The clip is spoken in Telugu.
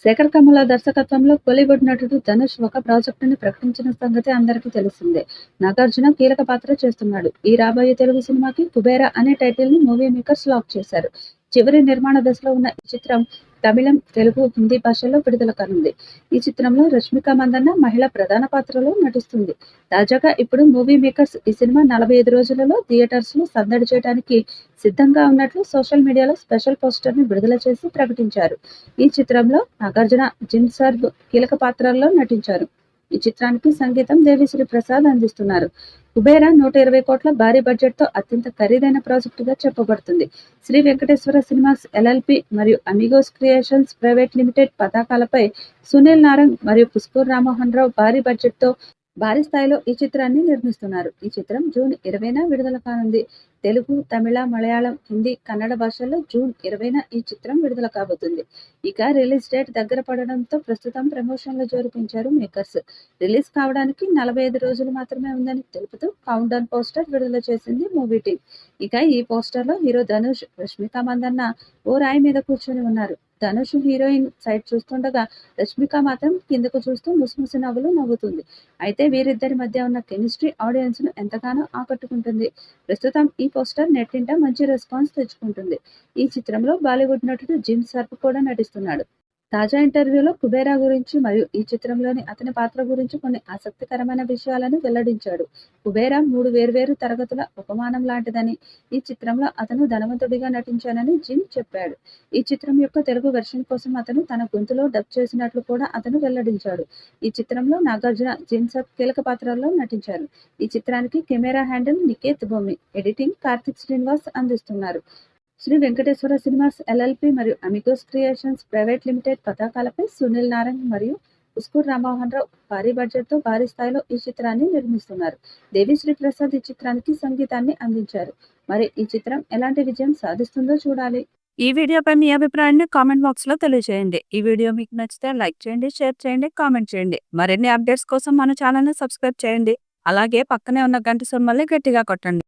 శేఖర్ కమల దర్శకత్వంలో కోలీవుడ్ నటుడు ధనుష్ ఒక ప్రాజెక్టుని ప్రకటించిన సంగతి అందరికీ తెలిసిందే. నాగార్జున కీలక పాత్ర చేస్తున్నాడు. ఈ రాబోయే తెలుగు సినిమాకి 'కుబేరా' అనే టైటిల్ ని మూవీ మేకర్స్ లాక్ చేశారు. చివరి నిర్మాణ దశలో ఉన్న ఈ చిత్రం తమిళం, తెలుగు, హిందీ భాషల్లో విడుదల కానుంది. ఈ చిత్రంలో రష్మిక మందన్న మహిళ ప్రధాన పాత్రలో నటిస్తుంది. తాజాగా ఇప్పుడు మూవీ మేకర్స్ ఈ సినిమా 45 రోజులలో థియేటర్స్ లో సందడి చేయడానికి సిద్ధంగా ఉన్నట్లు సోషల్ మీడియాలో స్పెషల్ పోస్టర్ ని విడుదల చేసి ప్రకటించారు. ఈ చిత్రంలో నాగార్జున, జిమ్ సర్బ్ కీలక పాత్రల్లో నటించారు. ఈ చిత్రానికి సంగీతం దేవిశ్రీ ప్రసాద్ అందిస్తున్నారు. కుబేరా 120 కోట్ల భారీ బడ్జెట్ తో అత్యంత ఖరీదైన ప్రాజెక్టుగా చెప్పబడుతుంది. శ్రీ వెంకటేశ్వర సినిమాస్ ఎల్ఎల్పి మరియు అమిగోస్ క్రియేషన్స్ ప్రైవేట్ లిమిటెడ్ పతాకాలపై సునీల్ నారంగ్ మరియు పుష్కూర్ రామ్మోహన్ రావు భారీ స్థాయిలో ఈ చిత్రాన్ని నిర్మిస్తున్నారు. ఈ చిత్రం జూన్ 20న విడుదల కానుంది. తెలుగు, తమిళ, మలయాళం, హిందీ, కన్నడ భాషల్లో జూన్ 20న ఈ చిత్రం విడుదల కాబోతుంది. ఇక రిలీజ్ డేట్ దగ్గర పడడంతో ప్రస్తుతం ప్రమోషన్ల జోరు పెంచారు మేకర్స్. రిలీజ్ కావడానికి 45 రోజులు మాత్రమే ఉందని తెలుపుతూ కౌంట్ డౌన్ పోస్టర్ విడుదల చేసింది మూవీ టీం. ఇక ఈ పోస్టర్ లో హీరో ధనుష్, రష్మిక మందన్న ఓ రాయి మీద కూర్చొని ఉన్నారు. ధనుష్ హీరోయిన్ సైడ్ చూస్తుండగా రష్మిక మాత్రం కిందకు చూస్తూ ముసిముసి నవ్వులు నవ్వుతుంది. అయితే వీరిద్దరి మధ్య ఉన్న కెమిస్ట్రీ ఆడియన్స్ ను ఎంతగానో ఆకట్టుకుంటుంది. ప్రస్తుతం ఈ పోస్టర్ నెట్టింట మంచి రెస్పాన్స్ తెచ్చుకుంటుంది. ఈ చిత్రంలో బాలీవుడ్ నటుడు జిమ్ సర్ప్ కూడా నటిస్తున్నాడు. తాజా ఇంటర్వ్యూలో కుబేరా గురించి మరియు ఈ చిత్రంలోని అతని పాత్ర గురించి కొన్ని ఆసక్తికరమైన విషయాలను వెల్లడించాడు. కుబేరా 3 వేర్వేరు తరగతుల ఉపమానం లాంటిదని, ఈ చిత్రంలో అతను ధనవంతుడిగా నటించానని జిమ్ చెప్పాడు. ఈ చిత్రం యొక్క తెలుగు వెర్షన్ కోసం అతను తన గొంతులో డబ్ చేసినట్లు కూడా అతను వెల్లడించాడు. ఈ చిత్రంలో నాగార్జున, జిమ్ సర్ప్ కీలక పాత్రల్లో నటించారు. ఈ చిత్రానికి కెమెరా హ్యాండిల్ నికేత్ భూమి, ఎడిటింగ్ కార్తిక్ శ్రీనివాస్ అందిస్తున్నారు. శ్రీ వెంకటేశ్వర సినిమాస్ ఎల్ఎల్పి మరియు అమిగోస్ క్రియేషన్స్ ప్రైవేట్ లిమిటెడ్ పతాకాలపై సునీల్ నారంగ్ మరియు పుష్కూర్ రామ్మోహన్ రావు భారీ బడ్జెట్ తో భారీ స్థాయిలో ఈ చిత్రాన్ని నిర్మిస్తున్నారు. దేవిశ్రీ ప్రసాద్ ఈ చిత్రానికి సంగీతాన్ని అందించారు. మరి ఈ చిత్రం ఎలాంటి విజయం సాధిస్తుందో చూడాలి. ఈ వీడియోపై మీ అభిప్రాయాన్ని కామెంట్ బాక్స్ లో తెలియజేయండి. ఈ వీడియో మీకు నచ్చితే లైక్ చేయండి, షేర్ చేయండి, కామెంట్ చేయండి. మరిన్ని అప్డేట్స్ కోసం మన ఛానల్ ని సబ్స్క్రైబ్ చేయండి. అలాగే పక్కనే ఉన్న గంట సింబల్ని గట్టిగా కొట్టండి.